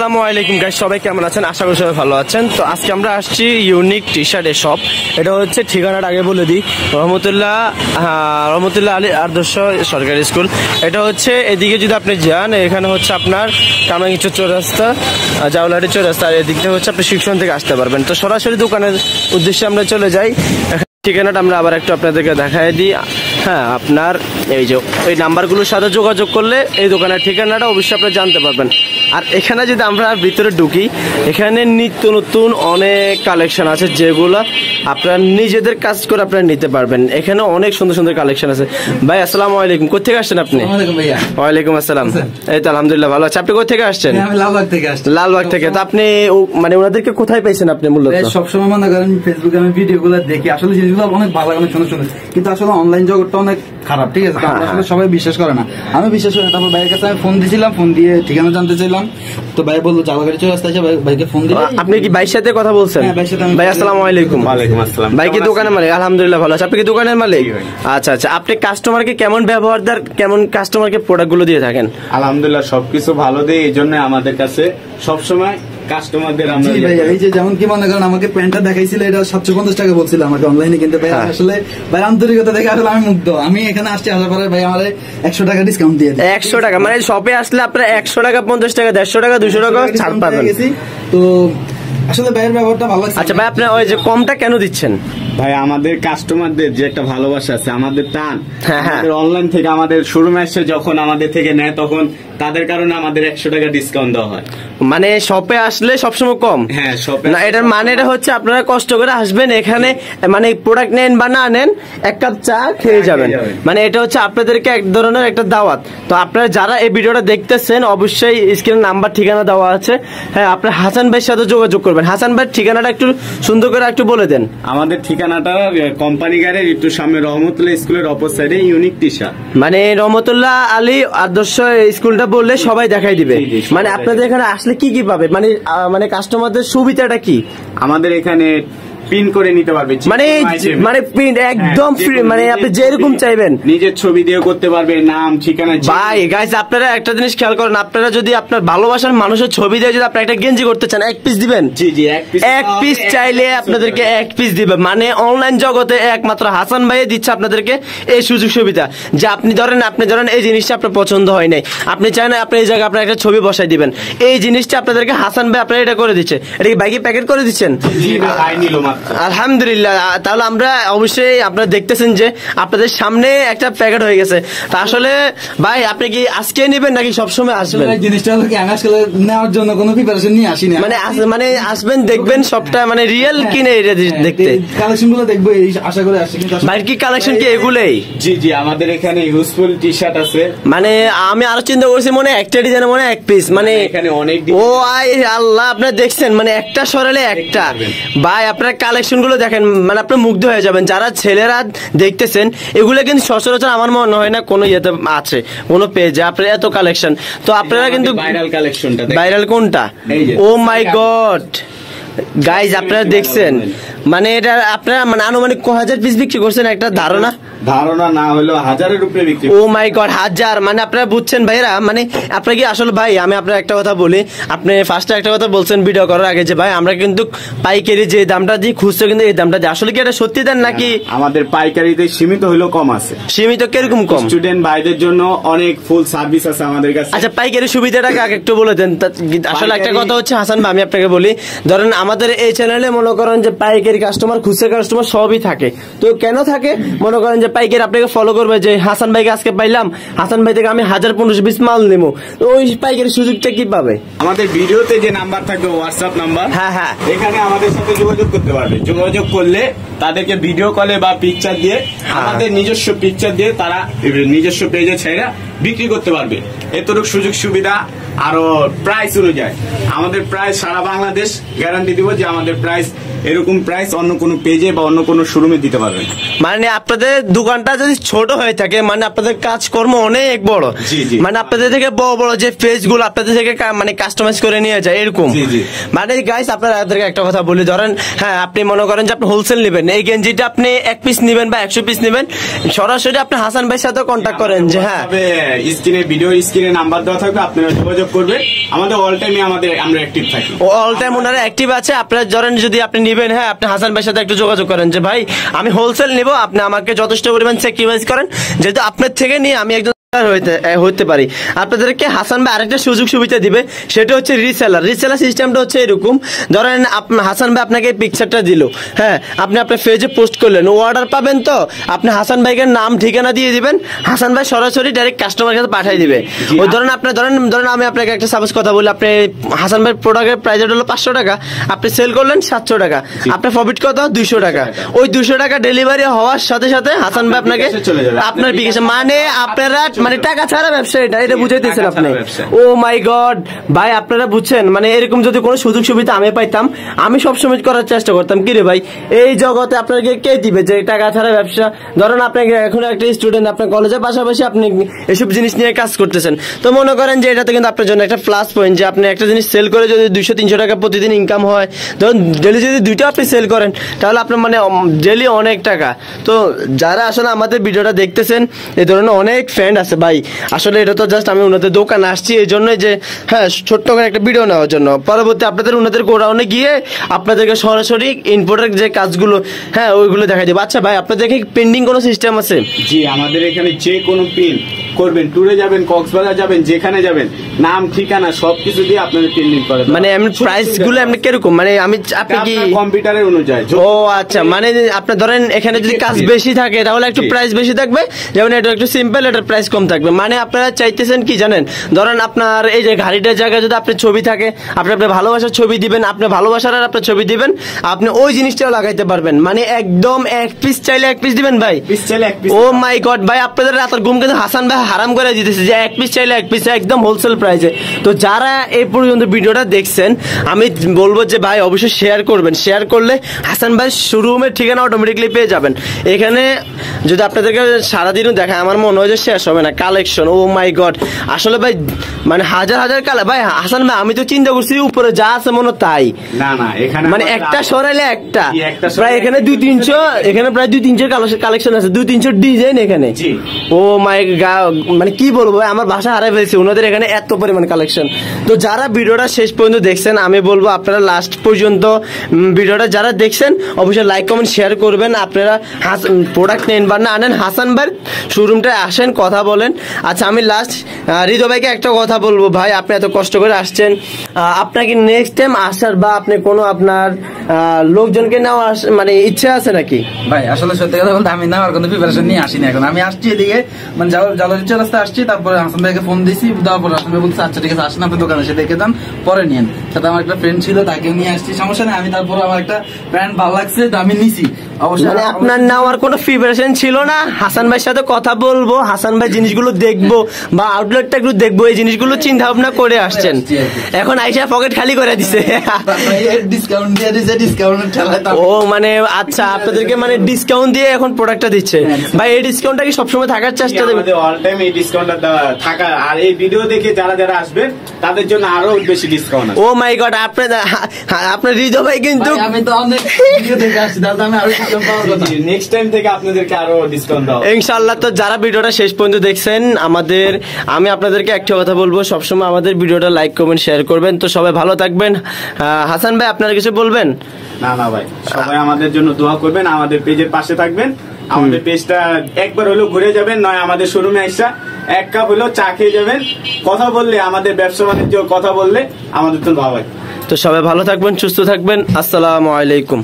আসসালামু আলাইকুম গাইস, সবাই কেমন আছেন? আশা করি সবাই ভালো আছেন। তো আজকে আমরা আসছি ইউনিক টি শার্টের শপ। এটা হচ্ছে ঠিকানাটা আগে বলে দিই, রহমতুল্লাহ আলী আদর্শ সরকারি স্কুল। এটা হচ্ছে এদিকে যদি আপনি যান, এখানে হচ্ছে আপনার কামাঙ্গিচর চৌরাস্তা, জাউলাটি চৌরাস্তা, আর এদিক থেকে হচ্ছে আপনি শিক্ষণ থেকে আসতে পারবেন। তো সরাসরি দোকানের উদ্দেশ্যে আমরা চলে যাই। ঠিকানাটা আমরা আবার একটু আপনাদেরকে দেখাই দিই। হ্যাঁ, আপনার এই যে এই নাম্বারগুলোর সাথে যোগাযোগ করলে এই দোকানের ঠিকানাটা অবশ্যই আপনি জানতে পারবেন। আর এখানে যদি আমরা ভিতরে ঢুকি, এখানে নিত্য নতুন অনেক কালেকশন আছে যেগুলো আপনারা নিজেদের কাজ করে আপনারা নিতে পারবেন। এখানে অনেক সুন্দর সুন্দর কালেকশন আছে। ভাই আসসালামু আলাইকুম, কোথেকে আসছেন আপনি? ওয়ালাইকুম আসসালাম। এই তো আলহামদুলিল্লাহ ভালো আছে। আপনি কোথা থেকে আসছেন? লালবাগ থেকে আসছি। লালবাগ থেকে। তো আপনি মানে ওনাদেরকে কোথায় পাইছেন আপনি? মূলত সবসময় মনে করেন ফেসবুকে আমি ভিডিও গুলো দেখি, আসলে জিনিসগুলো অনেক ভালো, অনেক সুন্দর সুন্দর, কিন্তু আসলে অনলাইন জগৎটা অনেক খারাপ, ঠিক আছে? আসলে সবাই বিশ্বাস করে না, আমি বিশ্বাস করি না। তারপর ভাইয়ের কাছে আমি ফোন দিয়েছিলাম, ফোন দিয়ে ঠিকানা জানতে চাইলাম, তো ভাই বললো জালগাড়ি চৌরাস্তা আছে। ভাইকে ফোন দিলে আপনি কি ভাইয়ের সাথে কথা বলছেন? ভাই আসসালামু আলাইকুম। ওয়ালাইকুম আসসালাম। ভাই কি দোকানের মালিক? আলহামদুলিল্লাহ ভালো আছে। আপনি কি দোকানের মালিক? আচ্ছা আচ্ছা। আপনি কাস্টমারকে কেমন ব্যবহার দেন, কেমন কাস্টমারকে প্রোডাক্ট গুলো দিয়ে থাকেন? আলহামদুলিল্লাহ সবকিছু ভালো দেয়, এই জন্য আমাদের কাছে সবসময় কাস্টমারদের আমরা এই যে যেমন কি মনে করেন আমাকে প্যান্টটা দেখাইছিল, এটা 750 টাকা বলছিল আমাকে অনলাইনে কিনতে। ভাই আসলে ভাই আন্তরিকতা দেখে আসলে আমি মুগ্ধ। আমি এখানে আসছি, আসার পরে ভাই আমার 100 টাকা ডিসকাউন্ট দিয়ে দেয়। 100 টাকা মানে শপে আসলে আপনার 100 টাকা, 50 টাকা, 150 টাকা, 200 টাকা ছাড় পাবেন। তো আসলে ভাইয়ের ব্যবহারটা ভালো লাগছে। আচ্ছা ভাই, আপনি ওই যে কমটা কেন দিচ্ছেন? ভাই আমাদের কাস্টমারদের যে একটা ভালোবাসা আছে, আমাদের টান, হ্যাঁ। আমাদের অনলাইন থেকে আমাদের শোরুমে এসে যখন আমাদের থেকে নেয়, তখন তাদের কারণে আমাদের 100 টাকা ডিসকাউন্ট দেওয়া হয়। মানে শপে আসলে সবসময় কম? হ্যাঁ, শপে না, এটার মানেটা হচ্ছে আপনারা কষ্ট করে আসবেন এখানে, মানে প্রোডাক্ট নেন বা না নেন, এক কাপ চা খেয়ে যাবেন। মানে এটা হচ্ছে আপনাদেরকে এক ধরনের একটা দাওয়াত। তো আপনারা যারা এই ভিডিওটা দেখতেছেন, অবশ্যই স্ক্রিনে নাম্বার ঠিকানা দেওয়া আছে। হ্যাঁ, আপনার হাসান ভাইয়ের সাথে যোগাযোগ করবেন। হাসান ভাইয়ের ঠিকানাটা একটু সুন্দর করে একটু বলে দেন। আমাদের ঠিকানাটা কোম্পানি গাড়ির একটু সামনে, রহমতুল্লাহ স্কুলের অপর সাইডে, ইউনিক টি শার্ট। মানে রহমতুল্লাহ আলী আদর্শ স্কুলটা বললে সবাই দেখাই দিবে। মানে আপনাদের এখানে আসলে কি কি পাবে, মানে কাস্টমারদের সুবিধাটা কি? আমাদের এখানে পিন করে নিতে পারবে, মানে প্রিন্ট একদম ফ্রি, মানে আপনি যেরকম চাইবেন নিজের ছবি দিয়ে করতে পারবে, নাম ঠিকানা। ভাই গাইস, আপনারা একটা জিনিস খেয়াল করেন, আপনারা যদি আপনার ভালোবাসার মানুষের ছবি দিয়ে যদি আপনি একটা গেঞ্জি করতে চান, 1 পিস দিবেন? জি জি, 1 পিস চাইলে আপনাদেরকে 1 পিস দিবে। মানে অনলাইন জগতে একমাত্র হাসান ভাই দিচ্ছে আপনাদেরকে এই সুযোগ সুবিধা, যে আপনি ধরেন এই জিনিসটা আপনার পছন্দ হয় নাই, আপনি চান আপনি এই জায়গায় আপনার একটা ছবি বসাই দিবেন, এই জিনিসটা আপনাদেরকে হাসান ভাই আপনারা এটা করে দিচ্ছে। এটা কি বাইকে প্যাকেট করে দিচ্ছেন? আলহামদুলিল্লাহ। তাহলে আমরা অবশ্যই আপনারা দেখতেছেন যে আপনাদের সামনে একটা প্যাকেট হয়ে গেছে। তা আসলে ভাই আপনি কি আজকে নেবেন নাকি সবসময় আসবেন? জিনিসটা হলো কি, আমি আসলে নেওয়ার জন্য কোনো প্রিপারেশন নিয়ে আসিনি। মানে আসবেন, দেখবেন সবটা, মানে রিয়েল কিনে এটা দেখতে, কালেকশন গুলো দেখবো এই আশা করে আসছি। কিন্তু ভাই কি কালেকশন কি এগুলোই? জি জি, আমাদের এখানে ইউজফুল টি শার্ট আছে। মানে আমি আরো চিন্তা করছি, মনে একটা ডিজাইন, মনে 1 পিস, মানে এখানে অনেক। ও আল্লাহ, আপনারা দেখছেন মানে একটা সরালে একটা। ভাই আপনার কালেকশন গুলো দেখেন, মানে আপনি মুগ্ধ হয়ে যাবেন। যারা ছেলেরা দেখতেছেন, এগুলো কিন্তু সচরাচর আমার মনে হয় না কোনো ইয়েতে আছে, কোনো পেজে আপনার এত কালেকশন। তো আপনারা কিন্তু ভাইরাল কালেকশনটা, ভাইরাল কোনটা? ও মাই গড গাইজ, আপনারা দেখছেন মানে এটা আপনারা মানে আনুমানিক 1000 পিস বিক্রি করছেন, একটা ধারণা না হলো 1000-এর উপরে বিক্রি। ও মাই গড, 1000! মানে আপনারা বুঝছেন ভাইরা, মানে আপনারা কি আসলে, ভাই আমি আপনার একটা কথা বলি, আপনি ফার্স্টে একটা কথা বলছেন ভিডিও করার আগে যে ভাই আমরা কিন্তু পাইকারি যে দামটা দিই, খুচরো কিন্তু এই দামটা দিই। আসলে কি এটা সত্যি দেন নাকি? আমাদের পাইকারিতে সীমিত হইলেও কম আছে। সীমিত কিরকম কম? স্টুডেন্ট ভাইদের জন্য অনেক ফুল সার্ভিস আছে আমাদের কাছে। আচ্ছা, পাইকারি সুবিধাটাকে আগে একটু বলে দেন। আসলে একটা কথা হচ্ছে হাসান ভাই, আমি আপনাকে বলি, ধরেন আমাদের এই চ্যানেলে মনে করেন যে পাইকারি কাস্টমার, খুচরা কাস্টমার সবই থাকে। তো কেন থাকে? মনে করেন যে পাইকারি আপনাকে ফলো করবে, যে হাসান ভাইকে আজকে পাইলাম, হাসান ভাই থেকে আমি 1000-1500 পিস মাল নেবো, ওই পাইকারি সুযোগটা কি পাবে? আমাদের ভিডিওতে যে নাম্বার থাকবে, হোয়াটসঅ্যাপ নাম্বার, হ্যাঁ, এখানে আমাদের সাথে যোগাযোগ করতে পারবে। যোগাযোগ করলে তাদেরকে ভিডিও কলে বা পিকচার দিয়ে, আমাদের নিজস্ব পিকচার দিয়ে তারা নিজস্ব পেজে ছেড়ে বিক্রি করতে পারবে। এতটুকু সুযোগ সুবিধা। আরো প্রাইস অনুযায়ী আমাদের প্রাইস সারা বাংলাদেশ গ্যারান্টি দিব যে আমাদের প্রাইস এরকম প্রাইস অন্য কোনো পেজে বা অন্য কোনো শোরুমে দিতে পারবেন। মানে আপনাদের দোকানটা যদি ছোট হয়ে থাকে, মানে আপনাদের কাজকর্ম অনেক বড়, মানে আপনাদের থেকে বড় বড় যে পেজ গুলো আপনাদের থেকে মানে কাস্টমাইজ করে নিয়ে যায় এরকম। মানে গাইস আপনাদেরকে একটা কথা বলি, ধরেন হ্যাঁ আপনি মনে করেন যে আপনি হোলসেল নেবেন, এই গেঞ্জিটা আপনি 1 পিস নেবেন বা 100 পিস নেবেন, সরাসরি আপনি হাসান ভাইয়ের সাথে কন্ট্যাক্ট করেন যে হ্যাঁ স্ক্রিনে ভিডিও স্ক্রিনে নাম্বার দেওয়া থাকবে, আপনারা যোগাযোগ করবেন। আমাদের অল টাইমে আমরা অ্যাক্টিভ থাকি, অল টাইম ওনারা অ্যাক্টিভ আছে। আপনারা ধরেন যদি আপনি নেবেন, হ্যাঁ আপনি হাসান ভাইয়ের সাথে একটু যোগাযোগ করেন যে ভাই আমি হোলসেল নিব, আপনি আমাকে যথেষ্ট পরিমাণ স্যাক্রিফাইস করেন, যেহেতু আপনার থেকে নিয়ে আমি একজন হইতে পারি। আপনাদেরকে হাসান ভাই আরেকটা সুযোগ সুবিধা দিবে, সেটা হচ্ছে রিসেলার সিস্টেমটা হচ্ছে এরকম, ধরেন হাসান ভাই আপনাকে পিকচারটা দিল, হ্যাঁ আপনি আপনার পেজে পোস্ট করলেন, ও অর্ডার পাবেন, তো আপনি হাসান ভাইকে নাম ঠিকানা দিয়ে দিবেন, হাসান ভাই সরাসরি ডাইরেক্ট কাস্টমার কাছে পাঠিয়ে দিবে। ওই ধরেন আপনার ধরেন আমি আপনাকে একটা সাপোজ কথা বলি, আপনি হাসান ভাই প্রোডাক্টের প্রাইস হলো 500 টাকা, আপনি সেল করলেন 700 টাকা, আপনার প্রফিট কত 200 টাকা। ওই 200 টাকা ডেলিভারি হওয়ার সাথে সাথে হাসান ভাই আপনাকে আপনার বিকাশে, মানে আপনারা মানে টাকা ছাড়া ব্যবসা, এটা বুঝাইতেছেন আপনি। ও মাই গড ভাই, আপনারা বুঝছেন, মানে এরকম যদি কোনো সুযোগ সুবিধা আমি পাইতাম, আমি সবসময় করার চেষ্টা করতাম। কি রে ভাই, এই জগতে আপনাকে কে দিবে যে টাকা ছাড়া ব্যবসা? ধরেন আপনাকে এখন একটা স্টুডেন্ট, আপনার কলেজের পাশাপাশি আপনি এসব জিনিস নিয়ে কাজ করতেছেন, তো মনে করেন যে এটা তো কিন্তু আপনার জন্য একটা প্লাস পয়েন্ট, যে আপনি একটা জিনিস সেল করে যদি 200-300 টাকা প্রতিদিন ইনকাম হয়, ধরুন ডেলি যদি 2টা আপনি সেল করেন, তাহলে আপনার মানে ডেলি অনেক টাকা। তো যারা আসলে আমাদের ভিডিওটা দেখতেছেন, এই ধরনের অনেক ফ্রেন্ড আছে ভাই, আসলে এটা তো জাস্ট আমি ওনাদের দোকানে আসছি এই জন্যই যে হ্যাঁ ছোট্ট করে একটা ভিডিও নেওয়ার জন্য, পরবর্তী আপনাদের ওনাদের গোডাউনে গিয়ে আপনাদেরকে সরাসরি ইম্পোর্টের যে কাজগুলো হ্যাঁ ওইগুলো দেখাই দেবো। আচ্ছা ভাই, আপনাদের কি পেন্ডিং কোনো সিস্টেম আছে? জি, আমাদের এখানে যে কোনো পিন করবেন, ট্যুরে যাবেন, কক্সবাজার যাবেন, যেখানে যাবেন, নাম ঠিকানা সবকিছু দিয়ে আপনাদের পেন্ডিং করে। মানে এমনি প্রাইস গুলো এমনি কিরকম, মানে আপনি কি কম্পিউটারের অনুযায়ী? ও আচ্ছা, মানে আপনার ধরেন এখানে যদি কাজ বেশি থাকে তাহলে একটু প্রাইস বেশি থাকবে, যেমন এটা একটু সিম্পল, এটার প্রাইস কম থাকবে। মানে আপনারা চাইতেছেন কি জানেন, ধরেন আপনার এই যে গাড়িটার জায়গায় যদি আপনার ছবি থাকে, আপনি আপনার ভালোবাসার ছবি দিবেন, আপনার ভালোবাসার আর আপনার ছবি দিবেন, আপনি ওই জিনিসটাও লাগাইতে পারবেন। মানে একদম 1 পিস চাইলে 1 পিস দিবেন ভাই, পিস চাইলে 1 পিস। ও মাই গড ভাই, আপনাদের রাতের ঘুম কিন্তু হাসান ভাই হারাম করে দিতেছে যে 1 পিস চাইলে 1 পিস একদম হোলসেল প্রাইসে। তো যারা এই পর্যন্ত ভিডিওটা দেখছেন, আমি বলবো যে ভাই অবশ্যই শেয়ার করবেন, শেয়ার করলে হাসান ভাই শোরুমের ঠিকানা অটোমেটিকলি পেয়ে যাবেন। এখানে যদি আপনাদেরকে সারাদিনও দেখায়, আমার মনে হয় যে শেষ হবে না কালেকশন। ও মাই গড, আসলে ভাই মানে হাজার হাজার কালার ভাই। হাসান ভাই আমি তো চিন্তা করছি উপরে যা আছে মনে তাই, না না, এখানে মানে একটা সরাইলে একটা, প্রায় এখানে 200-300, এখানে প্রায় 200-300 কালেকশন আছে, 200-300 ডিজাইন এখানে। ও মাই গড, মানে কি বলবো ভাই, আমার ভাষা হারাই ফেলছি, ওনাদের এখানে এত পরিমাণ কালেকশন। তো যারা ভিডিওটা শেষ পর্যন্ত দেখছেন, আমি বলবো আপনারা লাস্ট পর্যন্ত ভিডিওটা যারা দেখছেন অবশ্যই লাইক কমেন্ট শেয়ার করবেন। আপনারা প্রোডাক্ট নেন বা না আনেন, হাসান ভাই শোরুমটায় আসেন, কথা বলেন। আচ্ছা, আমি লাস্ট হৃদয় ভাইকে একটা কথা বলবো, ভাই আপনি এত কষ্ট করে আসছেন, আপনাকে নেক্সট টাইম আসার বা আপনি কোনো আপনার লোকজনকে নেওয়া মানে ইচ্ছা আছে নাকি? ভাই আসলে সত্যি কথা বলতে আমি নেওয়ার কোনো প্রিপারেশন নিয়ে আসিনি এখন। আমি আসছি এদিকে মানে জালালিচর রাস্তায় আসছি, তারপরে হাসান ভাইকে ফোন দিয়েছি, দেওয়ার পর হাসান ভাই বলছে আচ্ছা ঠিক আছে আসেন, আপনি দোকানে এসে দেখে যান, পরে নিয়েন। সাথে আমার একটা ফ্রেন্ড ছিল, তাকেও নিয়ে আসছি, সমস্যা নেই। আমি তারপর আমার একটা ব্র্যান্ড ভালো লাগছে, তো আমি নিছি। অবশ্যই মানে আপনার নেওয়ার কোনো প্রিপারেশন ছিল না, হাসান ভাইয়ের সাথে কথা বলবো, হাসান ভাই জিনিসগুলো দেখবো বা আউটলেটটা একটু দেখবো, এই জিনিসগুলো চিন্তা ভাবনা করে আসছেন। এখন আইসা পকেট খালি করে দিছে। ও মানে আচ্ছা, আপনাদেরকে মানে ডিসকাউন্ট দিয়ে এখন প্রোডাক্টটা দিচ্ছে। ভাই এই ডিসকাউন্টটা কি সবসময় থাকার চেষ্টা দেবে? অল টাইম এই ডিসকাউন্টটা থাকা, আর এই ভিডিও দেখে যারা যারা আসবে তাদের জন্য আরো বেশি ডিসকাউন্ট আছে। ও মাই গড, আপনার হৃদয় ভাই কিন্তু আমি তো অনেক ভিডিও দেখে আসছি, তাহলে আমি আরো ডিসকাউন্ট পাওয়ার কথা। নেক্সট টাইম থেকে আপনাদেরকে আরো ডিসকাউন্ট দাও ইনশাআল্লাহ। তো যারা ভিডিওটা শেষ পর্যন্ত দেখছেন, আমি আপনাদেরকে একটা কথা বলবো, সবসময় আমাদের ভিডিওটা লাইক কমেন্ট শেয়ার করবেন। তো সবাই ভালো থাকবেন। হাসান ভাই আপনারা কিছু বলবেন? না না ভাই, সবাই আমাদের জন্য দোয়া করবেন, আমাদের পেজের পাশে থাকবেন। আমাদের পেজটা একবার হলেও ঘুরে যাবেন, নয় আমাদের শোরুমে আসা 1 কাপ হলেও চা খেয়ে যাবেন। কথা বললে, আমাদের ব্যবসা বাণিজ্য কথা বললে আমাদের তো ভালো হয়। তো সবাই ভালো থাকবেন, সুস্থ থাকবেন। আসসালামু আলাইকুম।